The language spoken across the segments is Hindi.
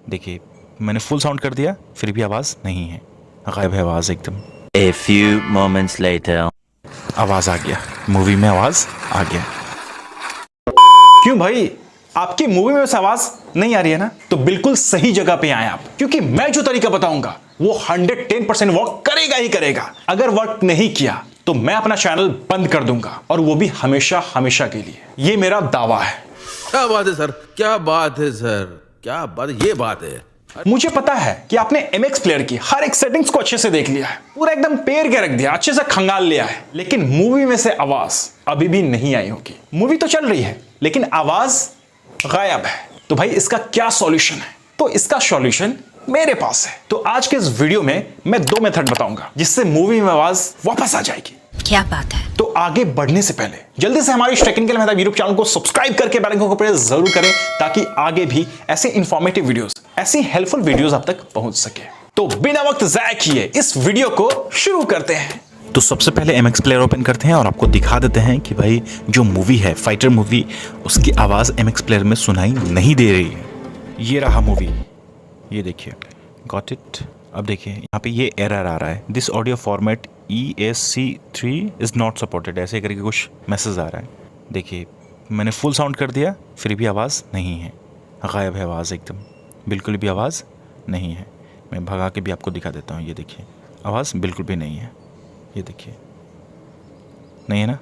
देखिए मैंने फुल साउंड कर दिया फिर भी आवाज़ नहीं है, गायब है आवाज़ एकदम। A few moments later. आवाज़ आ गया, मूवी में आवाज़ आ गया। क्यों भाई, आपकी मूवी में वैसे आवाज़ नहीं आ रही है ना? तो बिल्कुल सही जगह पे आए आप, क्योंकि मैं जो तरीका बताऊंगा वो 110% वर्क करेगा ही करेगा। अगर वर्क नहीं किया तो मैं अपना चैनल बंद कर दूंगा, और वो भी हमेशा हमेशा के लिए। ये मेरा दावा है। क्या बात है सर, क्या बात है सर, क्या बात, ये बात है। मुझे पता है कि आपने MX प्लेयर की हर एक सेटिंग्स को अच्छे से देख लिया है, पूरा एकदम पेर के रख दिया, अच्छे से खंगाल लिया है, लेकिन मूवी में से आवाज अभी भी नहीं आई होगी। मूवी तो चल रही है लेकिन आवाज गायब है। तो भाई इसका क्या सॉल्यूशन है? तो इसका सॉल्यूशन मेरे पास है। तो आज के इस वीडियो में मैं 2 मेथड बताऊंगा जिससे मूवी में आवाज वापस आ जाएगी। क्या बात है? तो आगे बढ़ने से पहले जल्दी से हमारे टेक्निकल मेहता यूट्यूब चैनल को सब्सक्राइब करके बेल आइकन को प्रेस जरूर करें, ताकि आगे भी ऐसे इंफॉर्मेटिव वीडियोस, ऐसी हेल्पफुल वीडियोस आप तक पहुंच सके। तो बिना वक्त जाया किए इस वीडियो को शुरू करते हैं। तो सबसे पहले MX प्लेयर ओपन करते हैं और आपको दिखा देते हैं कि भाई जो मूवी है फाइटर मूवी, उसकी आवाज़ MX प्लेयर में सुनाई नहीं दे रही है। ये रहा मूवी, ये देखिए, गॉट इट। अब देखिए यहाँ पे ये एरर आ रहा है, this audio format ESC3 is not supported, ऐसे करके कुछ मैसेज आ रहा है। देखिए मैंने फुल साउंड कर दिया फिर भी आवाज़ नहीं है, गायब है आवाज़ एकदम, बिल्कुल भी आवाज़ नहीं है। मैं भगा के भी आपको दिखा देता हूँ, ये देखिए आवाज़ बिल्कुल भी नहीं है, ये देखिए नहीं है ना।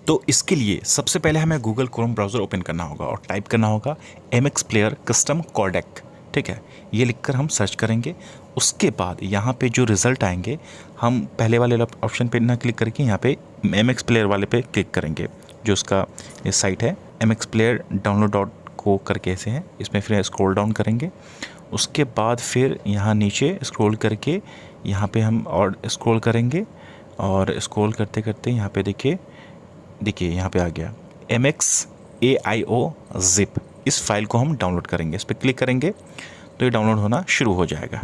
तो इसके लिए सबसे पहले हमें गूगल क्रोम ब्राउज़र ओपन करना होगा और टाइप करना होगा MX प्लेयर कस्टम कोडेक, ठीक है। ये लिखकर हम सर्च करेंगे। उसके बाद यहाँ पे जो रिज़ल्ट आएंगे, हम पहले वाले ऑप्शन पे ना क्लिक करके यहाँ पे MX प्लेयर वाले पे क्लिक करेंगे, जो उसका ये साइट है mxplayer.download.co करके ऐसे है। इसमें फिर स्क्रॉल डाउन करेंगे। उसके बाद फिर यहाँ नीचे स्क्रॉल करके यहाँ पे हम और स्क्रॉल करेंगे, और स्क्रॉल करते करते यहाँ पे देखिए यहाँ पे आ गया MXAIO zip। इस फाइल को हम डाउनलोड करेंगे, इस पर क्लिक करेंगे तो ये डाउनलोड होना शुरू हो जाएगा।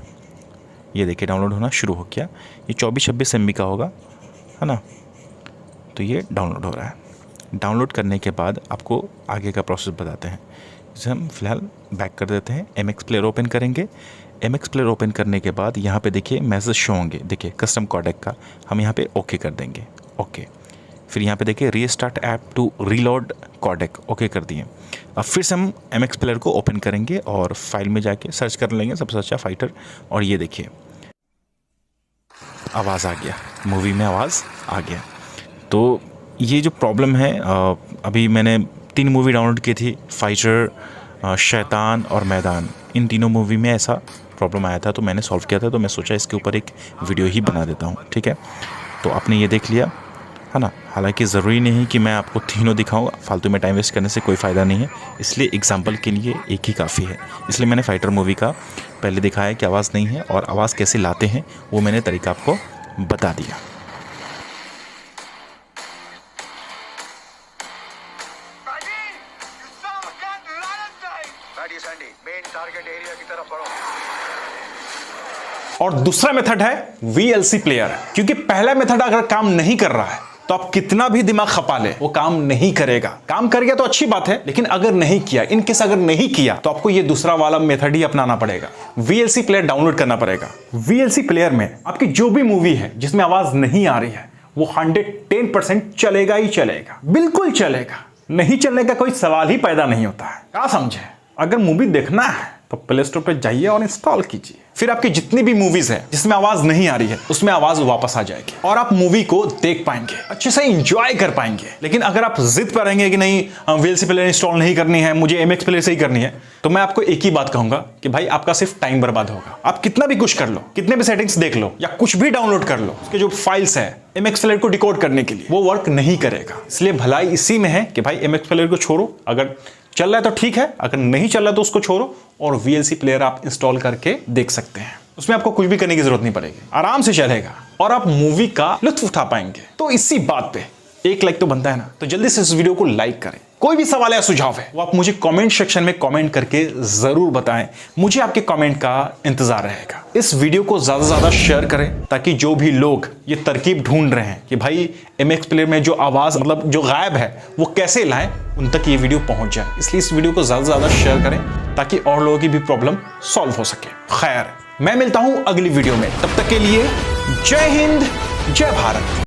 ये देखिए डाउनलोड होना शुरू हो गया। ये 24-26 MB का होगा, है ना। तो ये डाउनलोड हो रहा है। डाउनलोड करने के बाद आपको आगे का प्रोसेस बताते हैं। इसे हम फिलहाल बैक कर देते हैं। MX प्लेयर ओपन करेंगे। MX प्लेयर ओपन करने के बाद यहाँ पे देखिए मैसेज शो होंगे, देखिए कस्टम कोडेक का, हम यहाँ पे ओके कर देंगे, ओके। फिर यहाँ पे देखिए restart app to reload codec, okay कर दिए। अब फिर से हम MX प्लेयर को ओपन करेंगे और फाइल में जाके सर्च कर लेंगे सबसे अच्छा फाइटर, और ये देखिए आवाज़ आ गया, मूवी में आवाज़ आ गया। तो ये जो प्रॉब्लम है, अभी मैंने 3 मूवी डाउनलोड की थी, फाइटर, शैतान और मैदान। इन तीनों मूवी में ऐसा प्रॉब्लम आया था, तो मैंने सॉल्व किया था। तो मैं सोचा इसके ऊपर एक वीडियो ही बना देता हूँ, ठीक है। तो आपने ये देख लिया है ना। हालांकि ज़रूरी नहीं कि मैं आपको तीनों दिखाऊँ, फालतू में टाइम वेस्ट करने से कोई फ़ायदा नहीं है, इसलिए एग्जांपल के लिए एक ही काफ़ी है। इसलिए मैंने फाइटर मूवी का पहले दिखाया कि आवाज़ नहीं है, और आवाज़ कैसे लाते हैं वो मैंने तरीका आपको बता दिया। और दूसरा मेथड है VLC प्लेयर, क्योंकि पहला मेथड अगर काम नहीं कर रहा है तो आप कितना भी दिमाग खपा ले वो काम नहीं करेगा। काम कर गया तो अच्छी बात है, लेकिन अगर नहीं किया, इन केस अगर नहीं किया, तो आपको ये दूसरा वाला मेथड ही अपनाना पड़ेगा। VLC प्लेयर डाउनलोड करना पड़ेगा। VLC प्लेयर में आपकी जो भी मूवी है जिसमें आवाज नहीं आ रही है, वो 110% चलेगा ही चलेगा, बिल्कुल चलेगा। नहीं चलने का कोई सवाल ही पैदा नहीं होता है। क्या समझे? अगर मूवी देखना है तो प्ले स्टोर पे जाइए और इंस्टॉल कीजिए। फिर आपकी जितनी भी मूवीज है जिसमें आवाज नहीं आ रही है, उसमें आवाज वापस आ जाएगी और आप मूवी को देख पाएंगे, अच्छे से एंजॉय कर पाएंगे। लेकिन अगर आप जिद पर रहेंगे कि नहीं VLC प्लेयर इंस्टॉल नहीं करनी है, मुझे MX प्लेयर से ही करनी है, तो मैं आपको एक ही बात कहूंगा कि भाई आपका सिर्फ टाइम बर्बाद होगा। आप कितना भी कुछ कर लो, कितने भी सेटिंग्स देख लो, या कुछ भी डाउनलोड कर लो, उसके जो फाइल्स है MX प्लेयर को डिकोड करने के लिए, वो वर्क नहीं करेगा। इसलिए भलाई इसी में है कि भाई MX प्लेयर को छोड़ो, अगर चल रहा है तो ठीक है, अगर नहीं चल रहा तो उसको छोड़ो, और VLC प्लेयर आप इंस्टॉल करके देख सकते हैं। उसमें आपको कुछ भी करने की जरूरत नहीं पड़ेगी, आराम से चलेगा और आप मूवी का लुत्फ उठा पाएंगे। तो इसी बात पे एक लाइक तो बनता है ना, तो जल्दी से इस वीडियो को लाइक करें। कोई भी सवाल या सुझाव है वो आप मुझे कमेंट सेक्शन में कमेंट करके जरूर बताएं। मुझे आपके कमेंट का इंतजार रहेगा। इस वीडियो को ज्यादा से ज्यादा शेयर करें ताकि जो भी लोग ये तरकीब ढूंढ रहे हैं कि भाई MX प्लेयर में जो आवाज मतलब जो गायब है वो कैसे लाएं, उन तक ये वीडियो पहुंच जाए। इसलिए इस वीडियो को ज्यादा से ज्यादा शेयर करें ताकि और लोगों की भी प्रॉब्लम सॉल्व हो सके। खैर, मैं मिलता हूं अगली वीडियो में, तब तक के लिए जय हिंद, जय भारत।